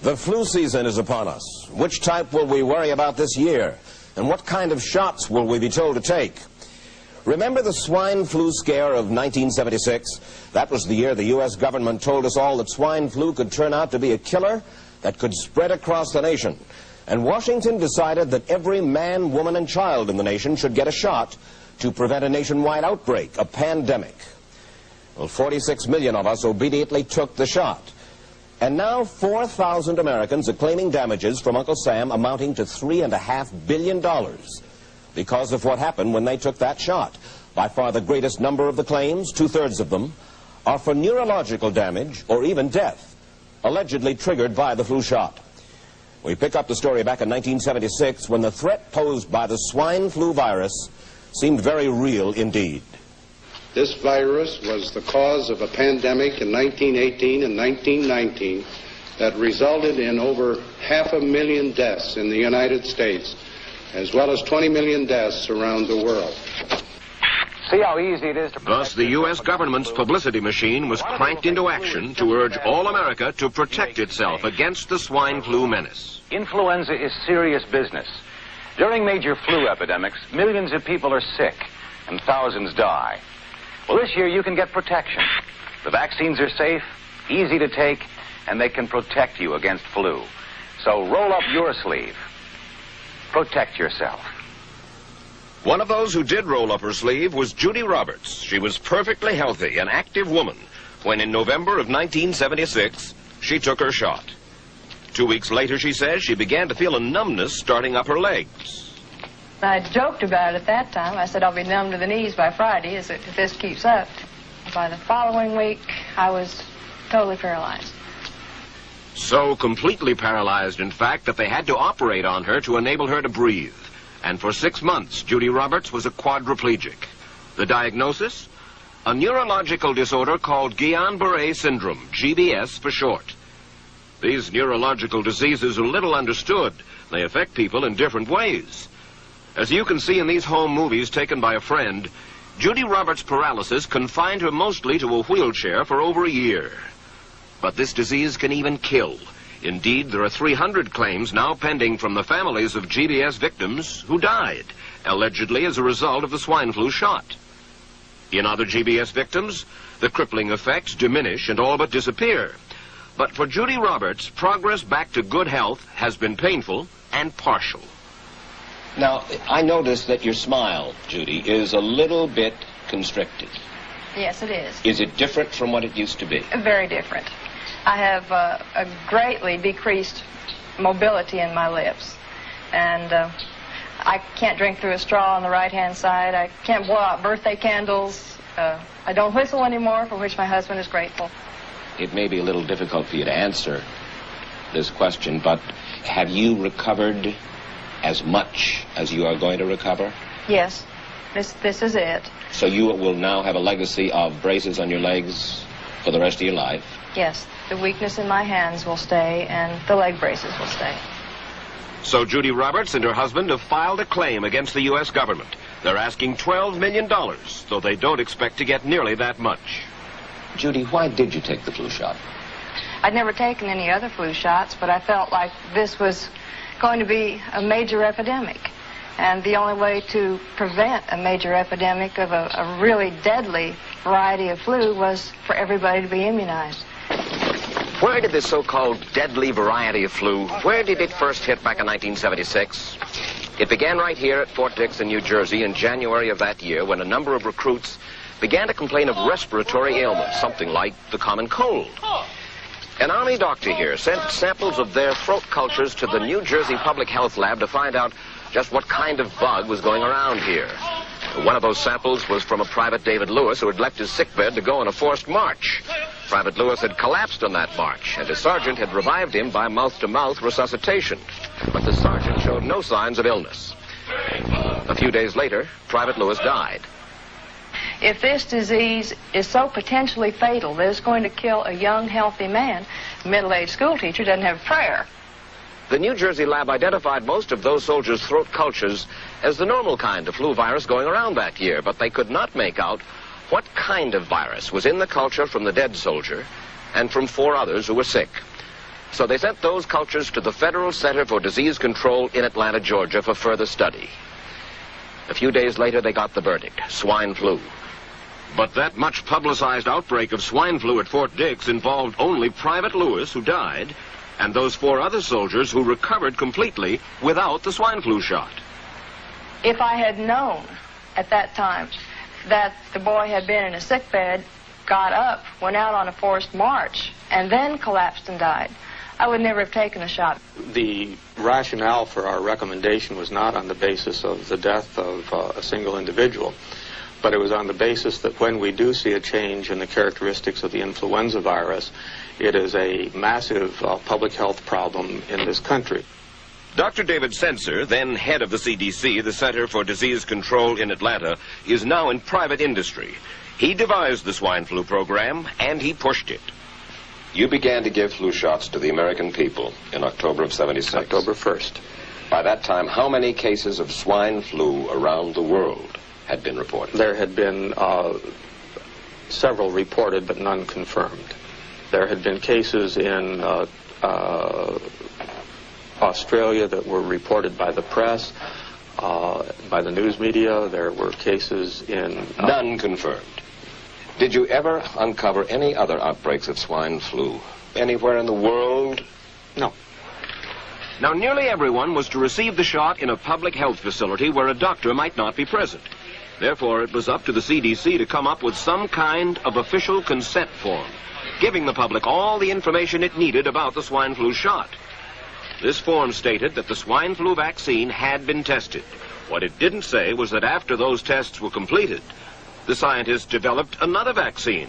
The flu season is upon us. Which type will we worry about this year? And what kind of shots will we be told to take? Remember the swine flu scare of 1976? That was the year the U.S. government told us all that swine flu could turn out to be a killer that could spread across the nation. And Washington decided that every man, woman, and child in the nation should get a shot to prevent a nationwide outbreak, a pandemic. Well, 46 million of us obediently took the shot. And now 4,000 Americans are claiming damages from Uncle Sam amounting to $3.5 billion because of what happened when they took that shot. By far the greatest number of the claims, 2/3 of them, are for neurological damage or even death, allegedly triggered by the flu shot. We pick up the story back in 1976 when the threat posed by the swine flu virus seemed very real indeed. This virus was the cause of a pandemic in 1918 and 1919 that resulted in over 500,000 deaths in the United States, as well as 20 million deaths around the world. See how easy it is to... Thus, the U.S. government's publicity machine was cranked into action to urge all America to protect itself against the swine flu menace. Influenza is serious business. During major flu epidemics, millions of people are sick and thousands die. Well, this year you can get protection. The vaccines are safe, easy to take, and they can protect you against flu. So roll up your sleeve. Protect yourself. One of those who did roll up her sleeve was Judy Roberts. She was perfectly healthy, an active woman, when in November of 1976, she took her shot. 2 weeks later, she says, she began to feel a numbness starting up her legs. I joked about it at that time. I said I'll be numb to the knees by Friday if this keeps up. By the following week, I was totally paralyzed. So completely paralyzed, in fact, that they had to operate on her to enable her to breathe. And for 6 months, Judy Roberts was a quadriplegic. The diagnosis? A neurological disorder called Guillain-Barré syndrome, GBS for short. These neurological diseases are little understood. They affect people in different ways. As you can see in these home movies taken by a friend, Judy Roberts' paralysis confined her mostly to a wheelchair for over a year. But this disease can even kill. Indeed, there are 300 claims now pending from the families of GBS victims who died, allegedly as a result of the swine flu shot. In other GBS victims, the crippling effects diminish and all but disappear. But for Judy Roberts, progress back to good health has been painful and partial. Now, I notice that your smile, Judy, is a little bit constricted. Yes, it is. Is it different from what it used to be? Very different. I have a greatly decreased mobility in my lips. And I can't drink through a straw on the right-hand side. I can't blow out birthday candles. I don't whistle anymore, for which my husband is grateful. It may be a little difficult for you to answer this question, but have you recovered as much as you are going to recover? Yes, this is it. So you will now have a legacy of braces on your legs for the rest of your life? Yes, the weakness in my hands will stay, and the leg braces will stay. So Judy Roberts and her husband have filed a claim against the U.S. government. They're asking $12 million, though they don't expect to get nearly that much. Judy, why did you take the flu shot? I'd never taken any other flu shots, but I felt like this was going to be a major epidemic. And the only way to prevent a major epidemic of a really deadly variety of flu was for everybody to be immunized. Where did this so-called deadly variety of flu, where did it first hit back in 1976? It began right here at Fort Dix in New Jersey in January of that year when a number of recruits began to complain of respiratory ailments, something like the common cold. An Army doctor here sent samples of their throat cultures to the New Jersey Public Health Lab to find out just what kind of bug was going around here. One of those samples was from a Private David Lewis who had left his sickbed to go on a forced march. Private Lewis had collapsed on that march, and his sergeant had revived him by mouth-to-mouth resuscitation. But the sergeant showed no signs of illness. A few days later, Private Lewis died. If this disease is so potentially fatal that it's going to kill a young, healthy man, a middle-aged school teacher doesn't have a prayer. The New Jersey lab identified most of those soldiers' throat cultures as the normal kind of flu virus going around that year, but they could not make out what kind of virus was in the culture from the dead soldier and from 4 others who were sick. So they sent those cultures to the Federal Center for Disease Control in Atlanta, Georgia for further study. A few days later, they got the verdict: swine flu. But that much publicized outbreak of swine flu at Fort Dix involved only Private Lewis, who died, and those 4 other soldiers who recovered completely without the swine flu shot. If I had known at that time that the boy had been in a sick bed, got up, went out on a forced march, and then collapsed and died, I would never have taken the shot. The rationale for our recommendation was not on the basis of the death of a single individual, but it was on the basis that when we do see a change in the characteristics of the influenza virus, it is a massive public health problem in this country. Dr. David Senser, then head of the CDC, the Center for Disease Control in Atlanta, is now in private industry. He devised the swine flu program, and he pushed it. You began to give flu shots to the American people in October of '76. October 1st. By that time, how many cases of swine flu around the world had been reported? There had been several reported, but none confirmed. There had been cases in Australia that were reported by the press, by the news media. There were cases in... None confirmed. Did you ever uncover any other outbreaks of swine flu anywhere in the world? No. Now, nearly everyone was to receive the shot in a public health facility where a doctor might not be present. Therefore, it was up to the CDC to come up with some kind of official consent form, giving the public all the information it needed about the swine flu shot. This form stated that the swine flu vaccine had been tested. What it didn't say was that after those tests were completed, the scientists developed another vaccine.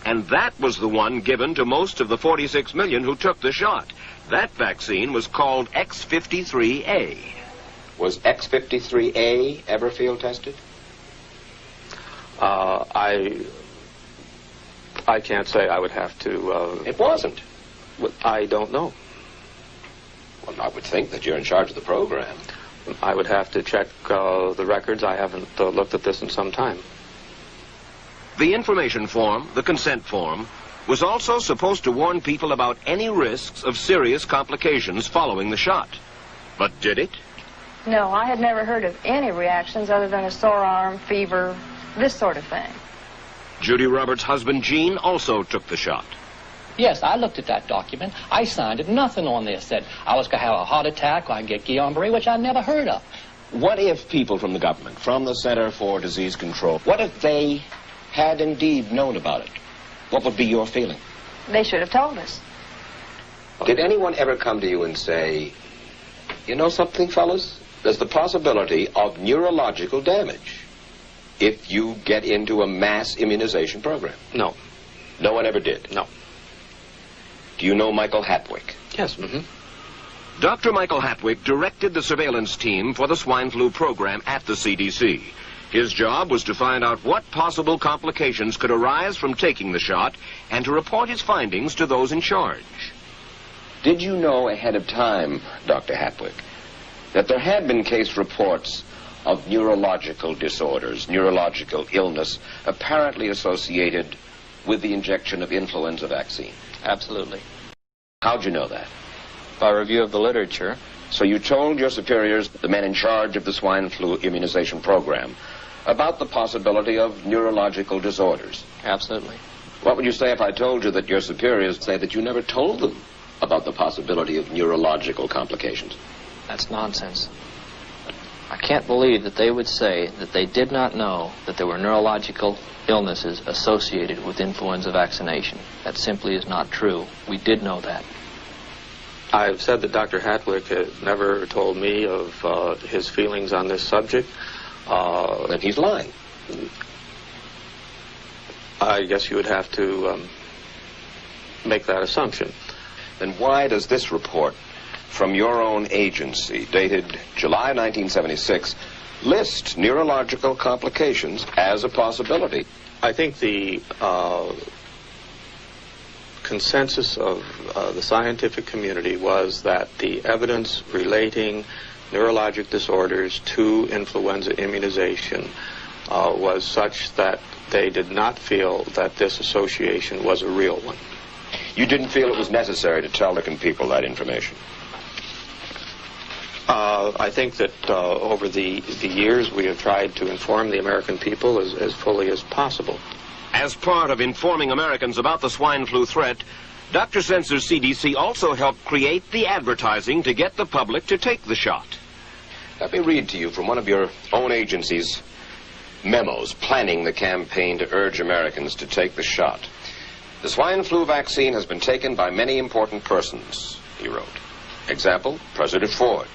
And that was the one given to most of the 46 million who took the shot. That vaccine was called X53A. Was X53A ever field tested? I can't say. I would have to... It wasn't. I don't know. Well, I would think that you're in charge of the program. I would have to check the records. I haven't looked at this in some time. The information form, the consent form, was also supposed to warn people about any risks of serious complications following the shot. But did it? No, I had never heard of any reactions other than a sore arm, fever, this sort of thing. Judy Roberts' husband, Gene, also took the shot. Yes, I looked at that document. I signed it. Nothing on there said I was going to have a heart attack or I'd get Guillain-Barré, which I never heard of. What if people from the government, from the Center for Disease Control, what if they had indeed known about it? What would be your feeling? They should have told us. Did anyone ever come to you and say, you know something, fellas? There's the possibility of neurological damage if you get into a mass immunization program? No. No one ever did? No. Do you know Michael Hatwick? Yes. Mm-hmm. Dr. Michael Hatwick directed the surveillance team for the swine flu program at the CDC. His job was to find out what possible complications could arise from taking the shot and to report his findings to those in charge. Did you know ahead of time, Dr. Hatwick, that there had been case reports of neurological disorders, neurological illness, apparently associated with the injection of influenza vaccine? Absolutely. How'd you know that? By review of the literature. So you told your superiors, the men in charge of the swine flu immunization program, about the possibility of neurological disorders? Absolutely. What would you say if I told you that your superiors say that you never told them about the possibility of neurological complications? That's nonsense. I can't believe that they would say that they did not know that there were neurological illnesses associated with influenza vaccination. That simply is not true. We did know that. I've said that Dr. Hatwick had never told me of his feelings on this subject. Then he's lying. I guess you would have to make that assumption. Then why does this report from your own agency, dated July 1976, list neurological complications as a possibility? I think the consensus of the scientific community was that the evidence relating neurologic disorders to influenza immunization was such that they did not feel that this association was a real one. You didn't feel it was necessary to tell the people that information? I think that over the years we have tried to inform the American people as fully as possible. As part of informing Americans about the swine flu threat, Dr. Sensor's CDC also helped create the advertising to get the public to take the shot. Let me read to you from one of your own agency's memos planning the campaign to urge Americans to take the shot. The swine flu vaccine has been taken by many important persons, he wrote. Example, President Ford,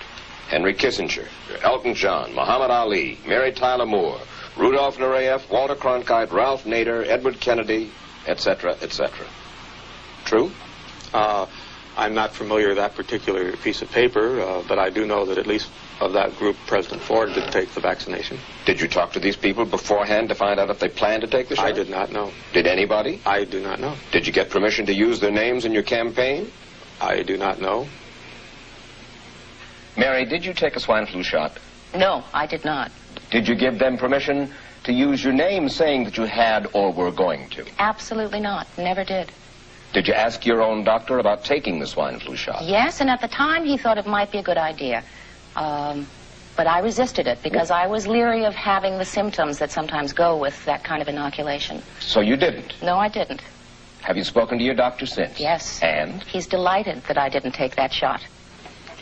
Henry Kissinger, Elton John, Muhammad Ali, Mary Tyler Moore, Rudolph Nureyev, Walter Cronkite, Ralph Nader, Edward Kennedy, etc., etc. True? I'm not familiar with that particular piece of paper, but I do know that at least of that group, President Ford did take the vaccination. Did you talk to these people beforehand to find out if they planned to take the shot? I did not know. Did anybody? I do not know. Did you get permission to use their names in your campaign? I do not know. Mary, did you take a swine flu shot? No, I did not. Did you give them permission to use your name saying that you had or were going to? Absolutely not. Never did. Did you ask your own doctor about taking the swine flu shot? Yes, and at the time he thought it might be a good idea. But I resisted it because I was leery of having the symptoms that sometimes go with that kind of inoculation. So you didn't? No, I didn't. Have you spoken to your doctor since? Yes. And? He's delighted that I didn't take that shot.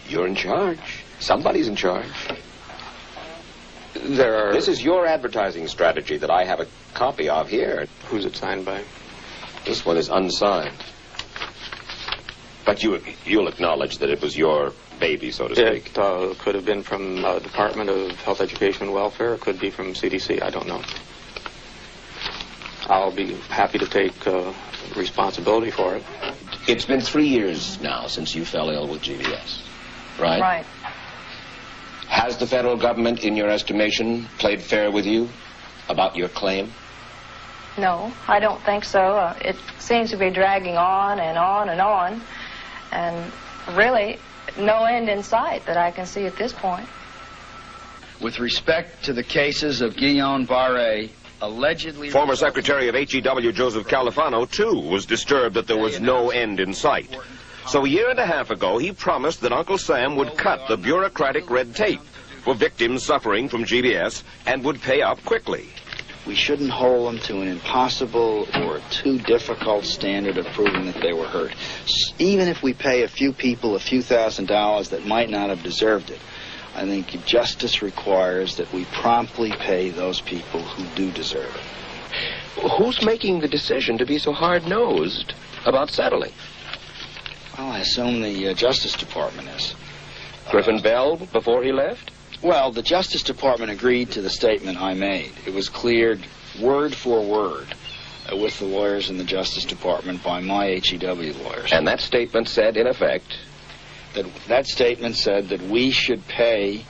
You're in charge. Somebody's in charge. This is your advertising strategy that I have a copy of here. Who's it signed by? This one is unsigned. But you'll acknowledge that it was your baby, so to speak. It could have been from Department of Health, Education, and Welfare. It could be from CDC. I don't know. I'll be happy to take responsibility for it. It's been 3 years now since you fell ill with GBS, right? Right. Has the federal government, in your estimation, played fair with you about your claim? No, I don't think so. It seems to be dragging on and on and on. And really, no end in sight that I can see at this point. With respect to the cases of Guillain-Barré, allegedly... Former Secretary of HEW Joseph Califano, too, was disturbed that there was no end in sight. So a year and a half ago, he promised that Uncle Sam would cut the bureaucratic red tape for victims suffering from GBS and would pay up quickly. We shouldn't hold them to an impossible or too difficult standard of proving that they were hurt. Even if we pay a few people a few $1,000s that might not have deserved it, I think justice requires that we promptly pay those people who do deserve it. Who's making the decision to be so hard-nosed about settling? Well, I assume the Justice Department is. Griffin Bell before he left? Well, the Justice Department agreed to the statement I made. It was cleared word for word with the lawyers in the Justice Department by my HEW lawyers. And that statement said, in effect... That statement said that we should pay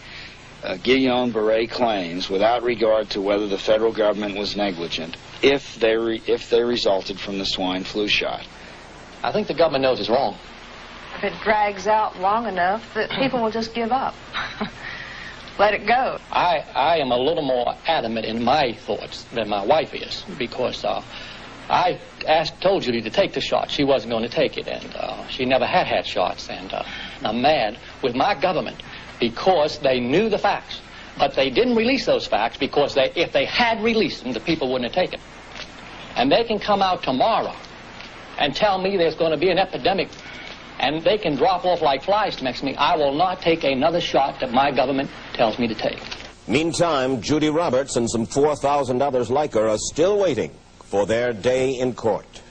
Guillain-Barré claims without regard to whether the federal government was negligent if they resulted from the swine flu shot. I think the government knows it's wrong. If it drags out long enough, that people will just give up. Let it go. I am a little more adamant in my thoughts than my wife is, because I told Judy to take the shot. She wasn't going to take it, and she never had shots. And I'm mad with my government because they knew the facts, but they didn't release those facts because if they had released them, the people wouldn't have taken. And they can come out tomorrow and tell me there's going to be an epidemic, and they can drop off like flies next to me. I will not take another shot that my government tells me to take. Meantime, Judy Roberts and some 4,000 others like her are still waiting for their day in court.